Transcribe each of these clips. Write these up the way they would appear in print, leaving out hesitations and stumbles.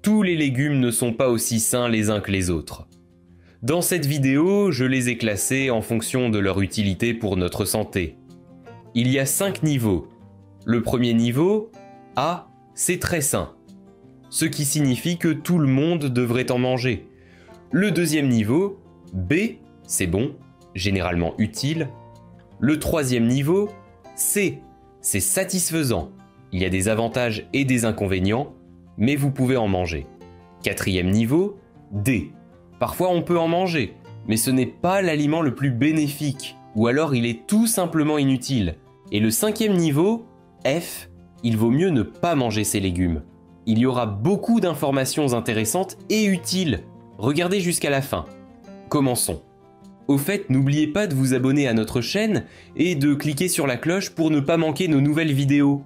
tous les légumes ne sont pas aussi sains les uns que les autres. Dans cette vidéo, je les ai classés en fonction de leur utilité pour notre santé. Il y a 5 niveaux. Le premier niveau, A, c'est très sain, ce qui signifie que tout le monde devrait en manger. Le deuxième niveau, B, c'est bon, généralement utile. Le troisième niveau, C, c'est satisfaisant. Il y a des avantages et des inconvénients, mais vous pouvez en manger. Quatrième niveau, D. Parfois on peut en manger, mais ce n'est pas l'aliment le plus bénéfique, ou alors il est tout simplement inutile. Et le cinquième niveau, F, il vaut mieux ne pas manger ces légumes. Il y aura beaucoup d'informations intéressantes et utiles. Regardez jusqu'à la fin. Commençons. Au fait, n'oubliez pas de vous abonner à notre chaîne et de cliquer sur la cloche pour ne pas manquer nos nouvelles vidéos.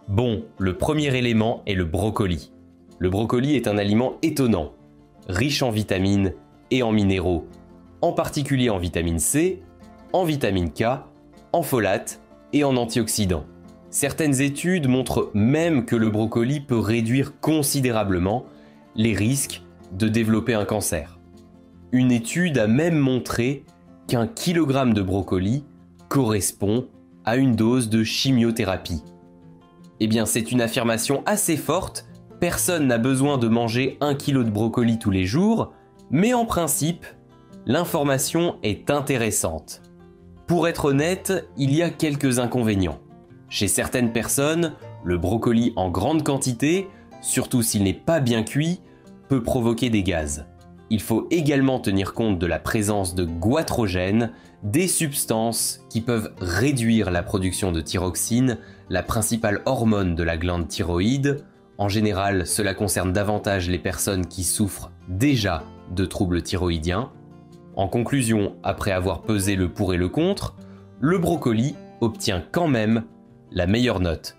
Bon, le premier élément est le brocoli. Le brocoli est un aliment étonnant, riche en vitamines et en minéraux, en particulier en vitamine C, en vitamine K, en folate et en antioxydants. Certaines études montrent même que le brocoli peut réduire considérablement les risques de développer un cancer. Une étude a même montré qu'1 kilogramme de brocoli correspond à une dose de chimiothérapie. Eh bien, c'est une affirmation assez forte. Personne n'a besoin de manger 1 kilo de brocoli tous les jours, mais en principe, l'information est intéressante. Pour être honnête, il y a quelques inconvénients. Chez certaines personnes, le brocoli en grande quantité, surtout s'il n'est pas bien cuit, peut provoquer des gaz. Il faut également tenir compte de la présence de goitrogènes, des substances qui peuvent réduire la production de thyroxine, la principale hormone de la glande thyroïde. En général, cela concerne davantage les personnes qui souffrent déjà de troubles thyroïdiens. En conclusion, après avoir pesé le pour et le contre, le brocoli obtient quand même la meilleure note.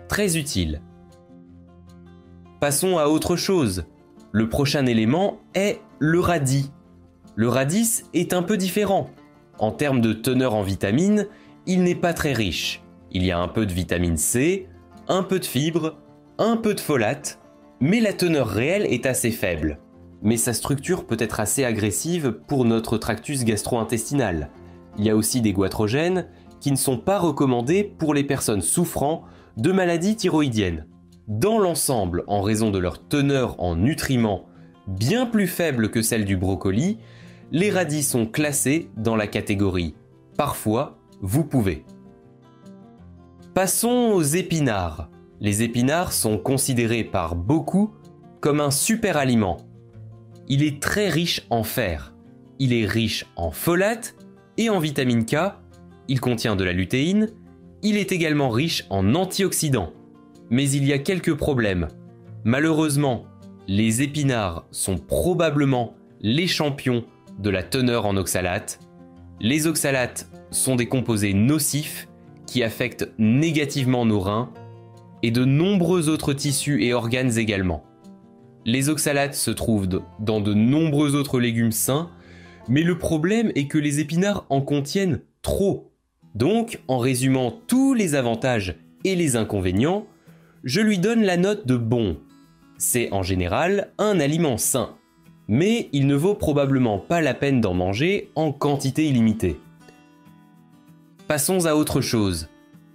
Très utile. Passons à autre chose. Le prochain élément est le radis. Le radis est un peu différent. En termes de teneur en vitamines, il n'est pas très riche. Il y a un peu de vitamine C, un peu de fibres, un peu de folate, mais la teneur réelle est assez faible. Mais sa structure peut être assez agressive pour notre tractus gastro-intestinal. Il y a aussi des goitrogènes qui ne sont pas recommandés pour les personnes souffrant de maladies thyroïdiennes. Dans l'ensemble, en raison de leur teneur en nutriments bien plus faible que celle du brocoli, les radis sont classés dans la catégorie « Parfois, vous pouvez ». Passons aux épinards. Les épinards sont considérés par beaucoup comme un super aliment. Il est très riche en fer. Il est riche en folate et en vitamine K. Il contient de la lutéine. Il est également riche en antioxydants. Mais il y a quelques problèmes. Malheureusement, les épinards sont probablement les champions de la teneur en oxalates. Les oxalates sont des composés nocifs qui affectent négativement nos reins et de nombreux autres tissus et organes également. Les oxalates se trouvent dans de nombreux autres légumes sains, mais le problème est que les épinards en contiennent trop. Donc, en résumant tous les avantages et les inconvénients, je lui donne la note de bon. C'est en général un aliment sain, mais il ne vaut probablement pas la peine d'en manger en quantité illimitée. Passons à autre chose.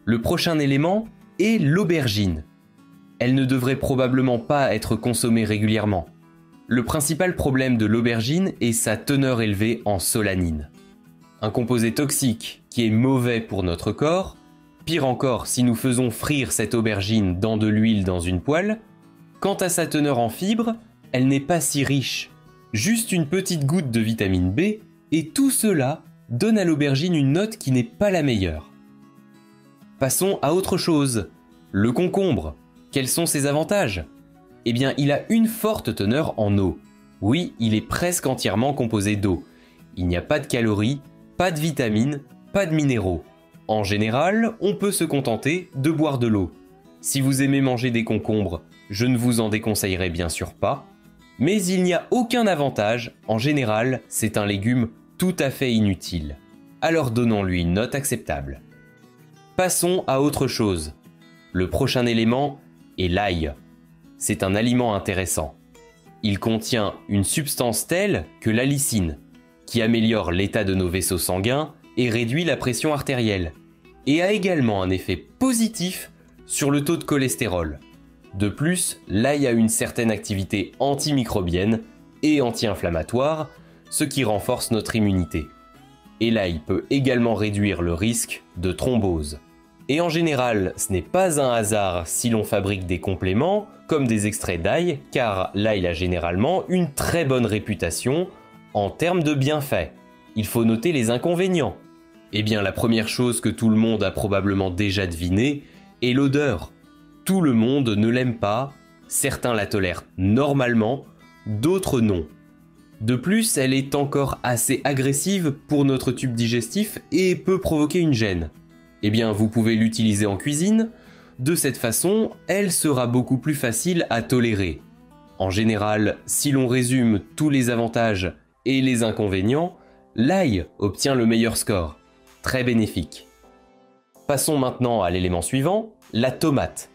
Le prochain élément est l'aubergine. Elle ne devrait probablement pas être consommée régulièrement. Le principal problème de l'aubergine est sa teneur élevée en solanine. Un composé toxique qui est mauvais pour notre corps. Pire encore, si nous faisons frire cette aubergine dans de l'huile dans une poêle, quant à sa teneur en fibres, elle n'est pas si riche. Juste une petite goutte de vitamine B, et tout cela donne à l'aubergine une note qui n'est pas la meilleure. Passons à autre chose. Le concombre. Quels sont ses avantages ? Eh bien, il a une forte teneur en eau. Oui, il est presque entièrement composé d'eau. Il n'y a pas de calories, pas de vitamines, pas de minéraux. En général, on peut se contenter de boire de l'eau. Si vous aimez manger des concombres, je ne vous en déconseillerais bien sûr pas. Mais il n'y a aucun avantage, en général, c'est un légume tout à fait inutile. Alors donnons-lui une note acceptable. Passons à autre chose. Le prochain élément est l'ail. c'est un aliment intéressant. Il contient une substance telle que l'allicine, qui améliore l'état de nos vaisseaux sanguins et réduit la pression artérielle, et a également un effet positif sur le taux de cholestérol. De plus, l'ail a une certaine activité antimicrobienne et anti-inflammatoire, ce qui renforce notre immunité. Et l'ail peut également réduire le risque de thrombose. Et en général, ce n'est pas un hasard si l'on fabrique des compléments, comme des extraits d'ail, car l'ail a généralement une très bonne réputation en termes de bienfaits. Il faut noter les inconvénients. Eh bien, la première chose que tout le monde a probablement déjà deviné est l'odeur. Tout le monde ne l'aime pas, certains la tolèrent normalement, d'autres non. De plus, elle est encore assez agressive pour notre tube digestif et peut provoquer une gêne. Eh bien, vous pouvez l'utiliser en cuisine. De cette façon, elle sera beaucoup plus facile à tolérer. En général, si l'on résume tous les avantages et les inconvénients, l'ail obtient le meilleur score. Très bénéfique. Passons maintenant à l'élément suivant, la tomate.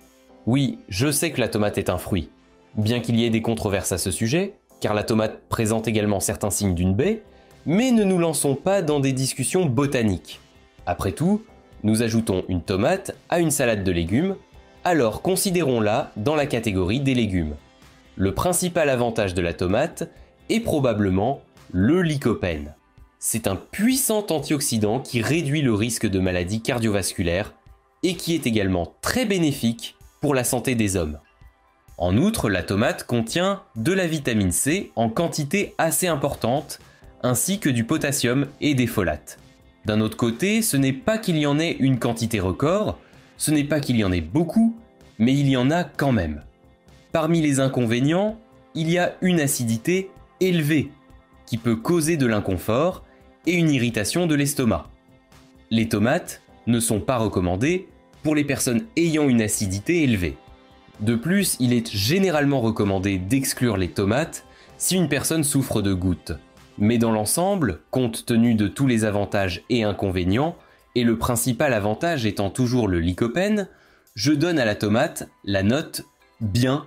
Oui, je sais que la tomate est un fruit. Bien qu'il y ait des controverses à ce sujet, car la tomate présente également certains signes d'une baie, mais ne nous lançons pas dans des discussions botaniques. Après tout, nous ajoutons une tomate à une salade de légumes, alors considérons-la dans la catégorie des légumes. Le principal avantage de la tomate est probablement le lycopène. C'est un puissant antioxydant qui réduit le risque de maladies cardiovasculaires et qui est également très bénéfique pour la santé des hommes. En outre, la tomate contient de la vitamine C en quantité assez importante, ainsi que du potassium et des folates. D'un autre côté, ce n'est pas qu'il y en ait une quantité record, ce n'est pas qu'il y en ait beaucoup, mais il y en a quand même. Parmi les inconvénients, il y a une acidité élevée, qui peut causer de l'inconfort et une irritation de l'estomac. Les tomates ne sont pas recommandées pour les personnes ayant une acidité élevée. De plus, il est généralement recommandé d'exclure les tomates si une personne souffre de gouttes. Mais dans l'ensemble, compte tenu de tous les avantages et inconvénients, et le principal avantage étant toujours le lycopène, je donne à la tomate la note bien.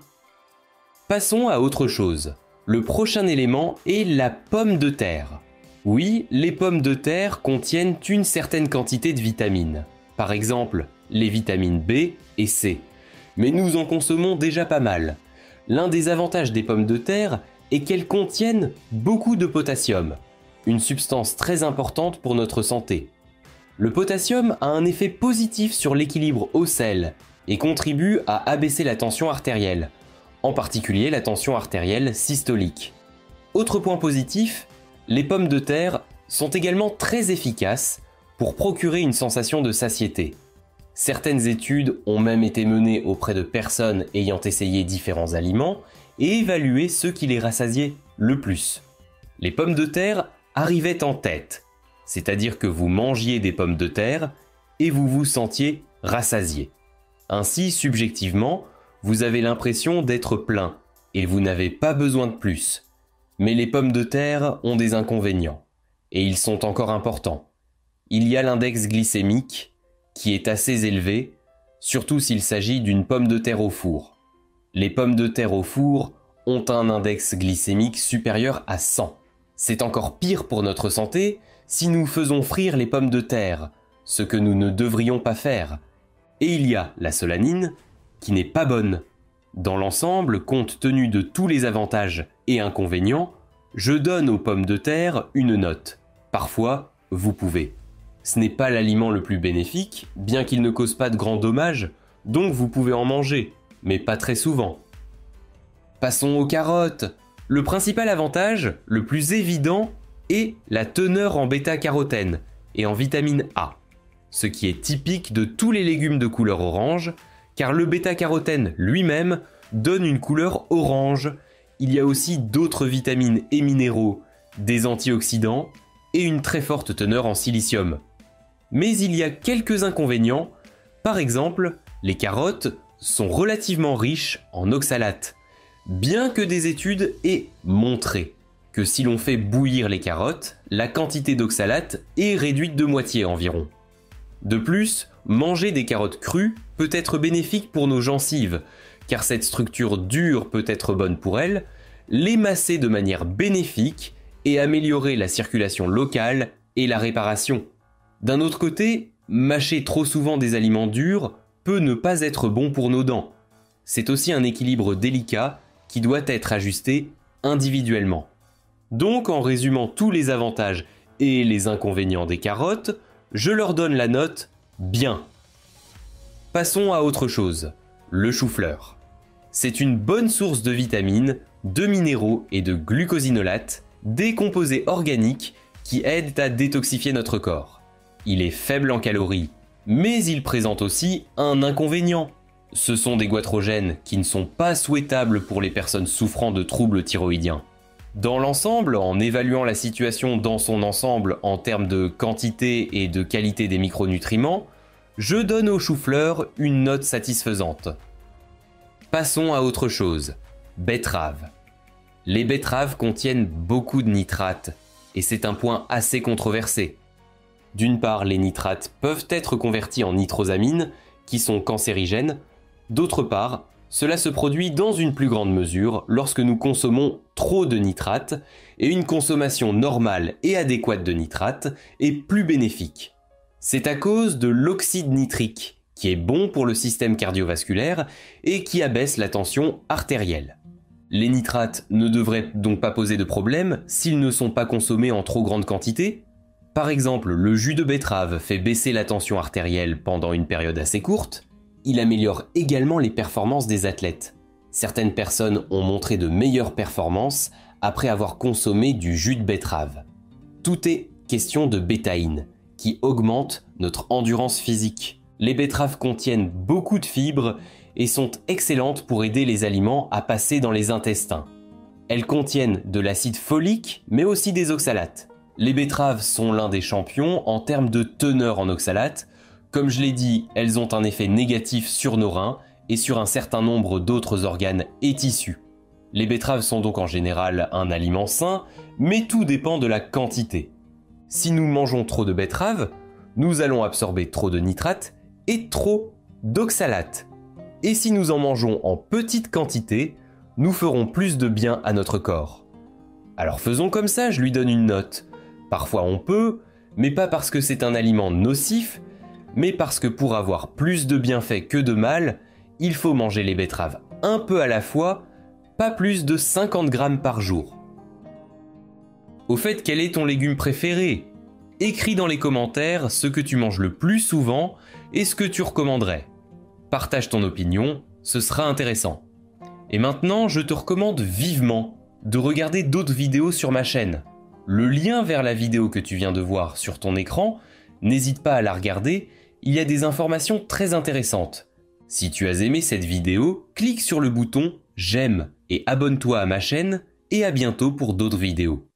Passons à autre chose. Le prochain élément est la pomme de terre. Oui, les pommes de terre contiennent une certaine quantité de vitamines. Par exemple, les vitamines B et C. Mais nous en consommons déjà pas mal. L'un des avantages des pommes de terre est qu'elles contiennent beaucoup de potassium, une substance très importante pour notre santé. Le potassium a un effet positif sur l'équilibre eau-sel et contribue à abaisser la tension artérielle, en particulier la tension artérielle systolique. Autre point positif, les pommes de terre sont également très efficaces pour procurer une sensation de satiété. Certaines études ont même été menées auprès de personnes ayant essayé différents aliments et évalué ceux qui les rassasiaient le plus. Les pommes de terre arrivaient en tête, c'est-à-dire que vous mangiez des pommes de terre et vous vous sentiez rassasié. Ainsi, subjectivement, vous avez l'impression d'être plein et vous n'avez pas besoin de plus. Mais les pommes de terre ont des inconvénients, et ils sont encore importants. Il y a l'index glycémique, qui est assez élevé, surtout s'il s'agit d'une pomme de terre au four. Les pommes de terre au four ont un index glycémique supérieur à 100. C'est encore pire pour notre santé si nous faisons frire les pommes de terre, ce que nous ne devrions pas faire. Et il y a la solanine, qui n'est pas bonne. Dans l'ensemble, compte tenu de tous les avantages et inconvénients, je donne aux pommes de terre une note. Parfois, vous pouvez. Ce n'est pas l'aliment le plus bénéfique, bien qu'il ne cause pas de grands dommages, donc vous pouvez en manger, mais pas très souvent. Passons aux carottes. Le principal avantage, le plus évident, est la teneur en bêta-carotène et en vitamine A, ce qui est typique de tous les légumes de couleur orange, car le bêta-carotène lui-même donne une couleur orange. Il y a aussi d'autres vitamines et minéraux, des antioxydants et une très forte teneur en silicium. Mais il y a quelques inconvénients. Par exemple, les carottes sont relativement riches en oxalates, bien que des études aient montré que si l'on fait bouillir les carottes, la quantité d'oxalates est réduite de moitié environ. De plus, manger des carottes crues peut être bénéfique pour nos gencives, car cette structure dure peut être bonne pour elle, les masser de manière bénéfique et améliorer la circulation locale et la réparation. D'un autre côté, mâcher trop souvent des aliments durs peut ne pas être bon pour nos dents. C'est aussi un équilibre délicat qui doit être ajusté individuellement. Donc, en résumant tous les avantages et les inconvénients des carottes, je leur donne la note bien. Passons à autre chose, le chou-fleur. C'est une bonne source de vitamines, de minéraux et de glucosinolates, des composés organiques qui aident à détoxifier notre corps. Il est faible en calories, mais il présente aussi un inconvénient. Ce sont des goitrogènes qui ne sont pas souhaitables pour les personnes souffrant de troubles thyroïdiens. Dans l'ensemble, en évaluant la situation dans son ensemble en termes de quantité et de qualité des micronutriments, je donne au chou-fleur une note satisfaisante. Passons à autre chose, betterave. Les betteraves contiennent beaucoup de nitrates, et c'est un point assez controversé. D'une part, les nitrates peuvent être convertis en nitrosamines, qui sont cancérigènes. D'autre part, cela se produit dans une plus grande mesure lorsque nous consommons trop de nitrates, et une consommation normale et adéquate de nitrates est plus bénéfique. C'est à cause de l'oxyde nitrique, qui est bon pour le système cardiovasculaire et qui abaisse la tension artérielle. Les nitrates ne devraient donc pas poser de problème s'ils ne sont pas consommés en trop grande quantité. Par exemple, le jus de betterave fait baisser la tension artérielle pendant une période assez courte. Il améliore également les performances des athlètes. Certaines personnes ont montré de meilleures performances après avoir consommé du jus de betterave. Tout est question de bétaïne, qui augmente notre endurance physique. Les betteraves contiennent beaucoup de fibres et sont excellentes pour aider les aliments à passer dans les intestins. Elles contiennent de l'acide folique, mais aussi des oxalates. Les betteraves sont l'un des champions en termes de teneur en oxalates. Comme je l'ai dit, elles ont un effet négatif sur nos reins et sur un certain nombre d'autres organes et tissus. Les betteraves sont donc en général un aliment sain, mais tout dépend de la quantité. Si nous mangeons trop de betteraves, nous allons absorber trop de nitrates et trop d'oxalates. Et si nous en mangeons en petite quantité, nous ferons plus de bien à notre corps. Alors faisons comme ça, je lui donne une note. Parfois on peut, mais pas parce que c'est un aliment nocif, mais parce que pour avoir plus de bienfaits que de mal, il faut manger les betteraves un peu à la fois, pas plus de 50 grammes par jour. Au fait, quel est ton légume préféré ? Écris dans les commentaires ce que tu manges le plus souvent et ce que tu recommanderais. Partage ton opinion, ce sera intéressant. Et maintenant, je te recommande vivement de regarder d'autres vidéos sur ma chaîne. Le lien vers la vidéo que tu viens de voir sur ton écran, n'hésite pas à la regarder, il y a des informations très intéressantes. Si tu as aimé cette vidéo, clique sur le bouton « J'aime » et abonne-toi à ma chaîne et à bientôt pour d'autres vidéos.